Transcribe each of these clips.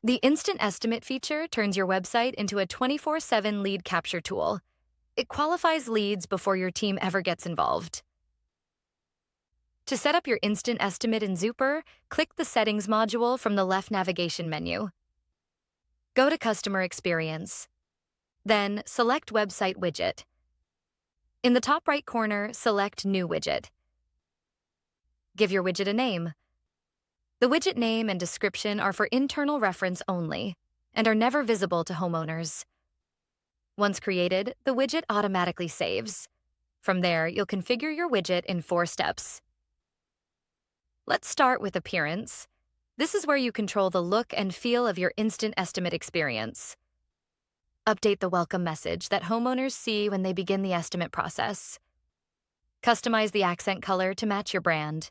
The Instant Estimate feature turns your website into a 24/7 lead capture tool. It qualifies leads before your team ever gets involved. To set up your Instant Estimate in Zuper, click the Settings module from the left navigation menu. Go to Customer Experience. Then, select Website Widget. In the top right corner, select New Widget. Give your widget a name. The widget name and description are for internal reference only and are never visible to homeowners. Once created, the widget automatically saves. From there, you'll configure your widget in 4 steps. Let's start with Appearance. This is where you control the look and feel of your Instant Estimate experience. Update the welcome message that homeowners see when they begin the estimate process. Customize the accent color to match your brand.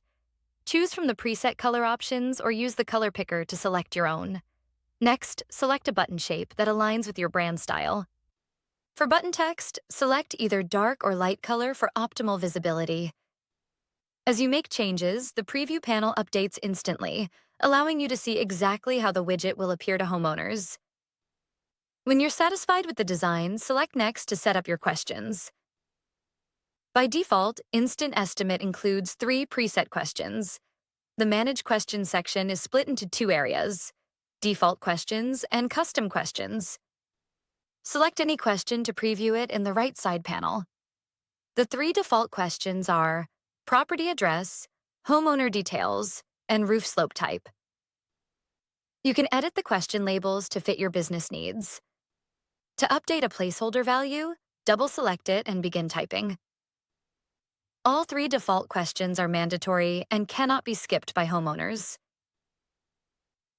Choose from the preset color options or use the color picker to select your own. Next, select a button shape that aligns with your brand style. For button text, select either dark or light color for optimal visibility. As you make changes, the preview panel updates instantly, allowing you to see exactly how the widget will appear to homeowners. When you're satisfied with the design, select Next to set up your questions. By default, Instant Estimate includes 3 preset questions. The Manage Questions section is split into 2 areas: default questions and custom questions. Select any question to preview it in the right side panel. The 3 default questions are property address, homeowner details, and roof slope type. You can edit the question labels to fit your business needs. To update a placeholder value, double-select it and begin typing. All 3 default questions are mandatory and cannot be skipped by homeowners.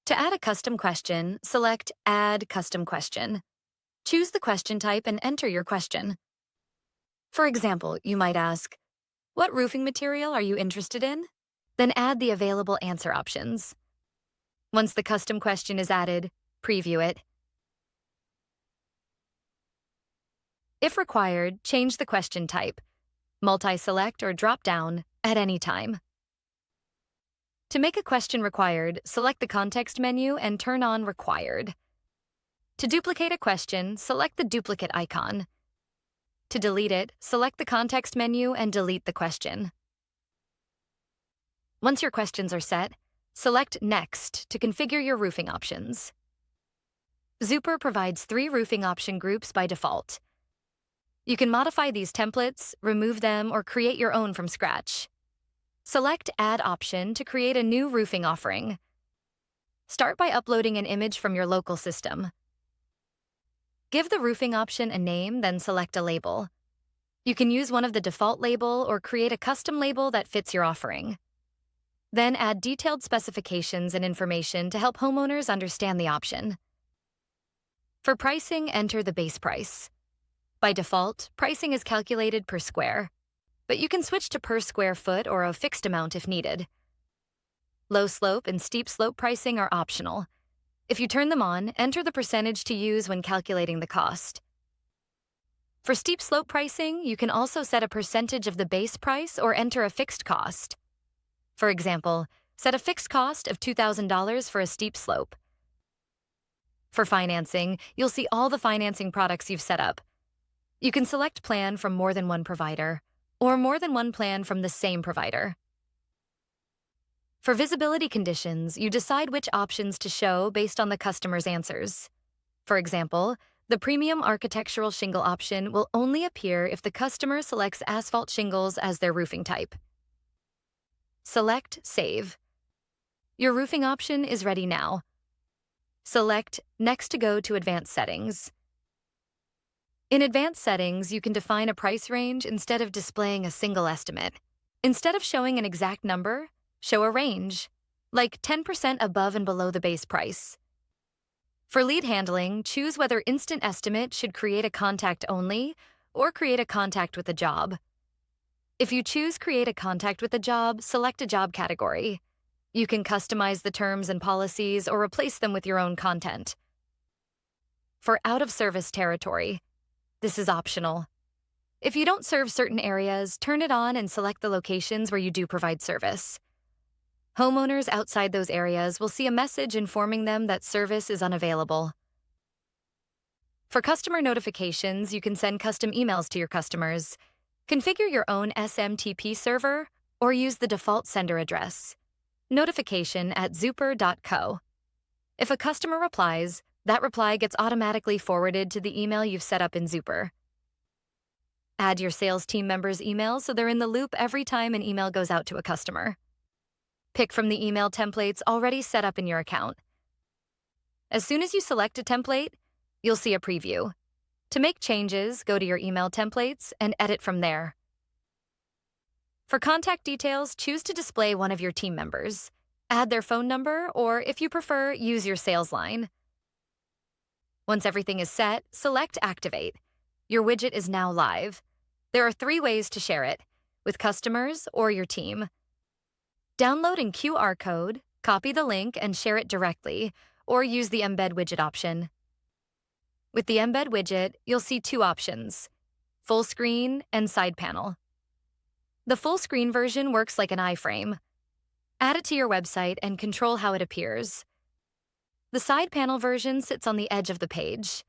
To add a custom question, select Add Custom Question. Choose the question type and enter your question. For example, you might ask, "What roofing material are you interested in?" Then add the available answer options. Once the custom question is added, preview it. If required, change the question type, multi-select or drop-down at any time. To make a question required, select the context menu and turn on Required. To duplicate a question, select the duplicate icon. To delete it, select the context menu and delete the question. Once your questions are set, select Next to configure your roofing options. Zuper provides 3 roofing option groups by default. You can modify these templates, remove them, or create your own from scratch. Select Add option to create a new roofing offering. Start by uploading an image from your local system. Give the roofing option a name, then select a label. You can use one of the default label or create a custom label that fits your offering. Then add detailed specifications and information to help homeowners understand the option. For pricing, enter the base price. By default, pricing is calculated per square, but you can switch to per square foot or a fixed amount if needed. Low slope and steep slope pricing are optional. If you turn them on, enter the percentage to use when calculating the cost. For steep slope pricing, you can also set a percentage of the base price or enter a fixed cost. For example, set a fixed cost of $2,000 for a steep slope. For financing, you'll see all the financing products you've set up. You can select plan from more than one provider, or more than one plan from the same provider. For visibility conditions, you decide which options to show based on the customer's answers. For example, the premium architectural shingle option will only appear if the customer selects asphalt shingles as their roofing type. Select Save. Your roofing option is ready now. Select Next to go to Advanced Settings. In Advanced Settings, you can define a price range instead of displaying a single estimate. Instead of showing an exact number, show a range, like 10% above and below the base price. For lead handling, choose whether Instant Estimate should create a contact only or create a contact with a job. If you choose Create a Contact with a Job, select a job category. You can customize the terms and policies or replace them with your own content. For out-of-service territory, this is optional. If you don't serve certain areas, turn it on and select the locations where you do provide service. Homeowners outside those areas will see a message informing them that service is unavailable. For customer notifications, you can send custom emails to your customers, configure your own SMTP server, or use the default sender address, notification@zuper.co. If a customer replies, that reply gets automatically forwarded to the email you've set up in Zuper. Add your sales team members' email so they're in the loop every time an email goes out to a customer. Pick from the email templates already set up in your account. As soon as you select a template, you'll see a preview. To make changes, go to your email templates and edit from there. For contact details, choose to display one of your team members. Add their phone number, or if you prefer, use your sales line. Once everything is set, select Activate. Your widget is now live. There are 3 ways to share it, with customers or your team. Download in QR code, copy the link and share it directly, or use the Embed Widget option. With the Embed Widget, you'll see 2 options, full screen and side panel. The full screen version works like an iframe. Add it to your website and control how it appears. The side panel version sits on the edge of the page.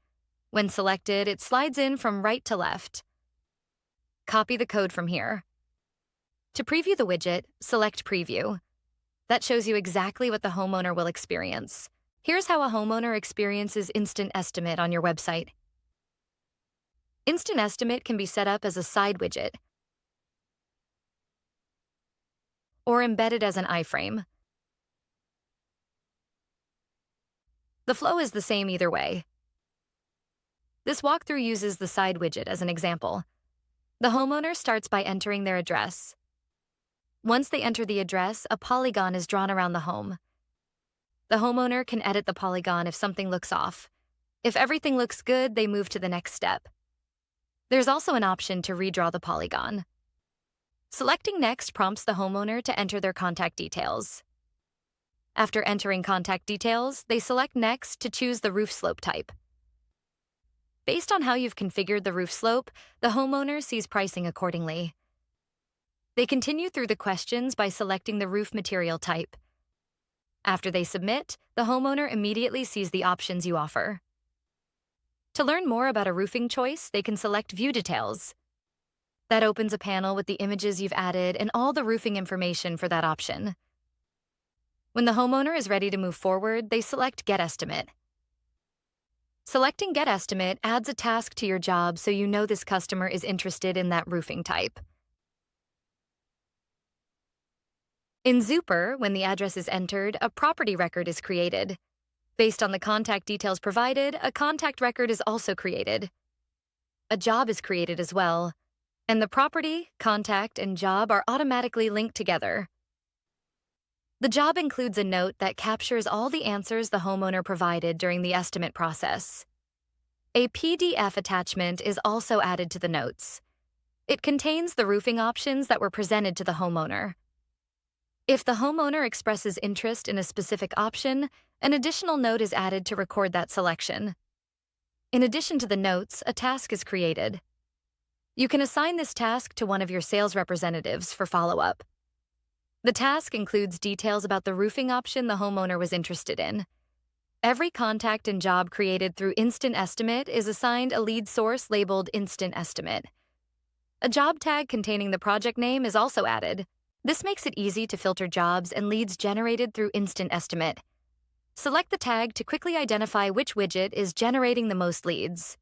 When selected, it slides in from right to left. Copy the code from here. To preview the widget, select Preview. That shows you exactly what the homeowner will experience. Here's how a homeowner experiences Instant Estimate on your website. Instant Estimate can be set up as a side widget or embedded as an iframe. The flow is the same either way. This walkthrough uses the side widget as an example. The homeowner starts by entering their address. Once they enter the address, a polygon is drawn around the home. The homeowner can edit the polygon if something looks off. If everything looks good, they move to the next step. There's also an option to redraw the polygon. Selecting Next prompts the homeowner to enter their contact details. After entering contact details, they select Next to choose the roof slope type. Based on how you've configured the roof slope, the homeowner sees pricing accordingly. They continue through the questions by selecting the roof material type. After they submit, the homeowner immediately sees the options you offer. To learn more about a roofing choice, they can select View Details. That opens a panel with the images you've added and all the roofing information for that option. When the homeowner is ready to move forward, they select Get Estimate. Selecting Get Estimate adds a task to your job so you know this customer is interested in that roofing type. In Zuper, when the address is entered, a property record is created. Based on the contact details provided, a contact record is also created. A job is created as well, and the property, contact, and job are automatically linked together. The job includes a note that captures all the answers the homeowner provided during the estimate process. A PDF attachment is also added to the notes. It contains the roofing options that were presented to the homeowner. If the homeowner expresses interest in a specific option, an additional note is added to record that selection. In addition to the notes, a task is created. You can assign this task to one of your sales representatives for follow-up. The task includes details about the roofing option the homeowner was interested in. Every contact and job created through Instant Estimate is assigned a lead source labeled Instant Estimate. A job tag containing the project name is also added. This makes it easy to filter jobs and leads generated through Instant Estimate. Select the tag to quickly identify which widget is generating the most leads.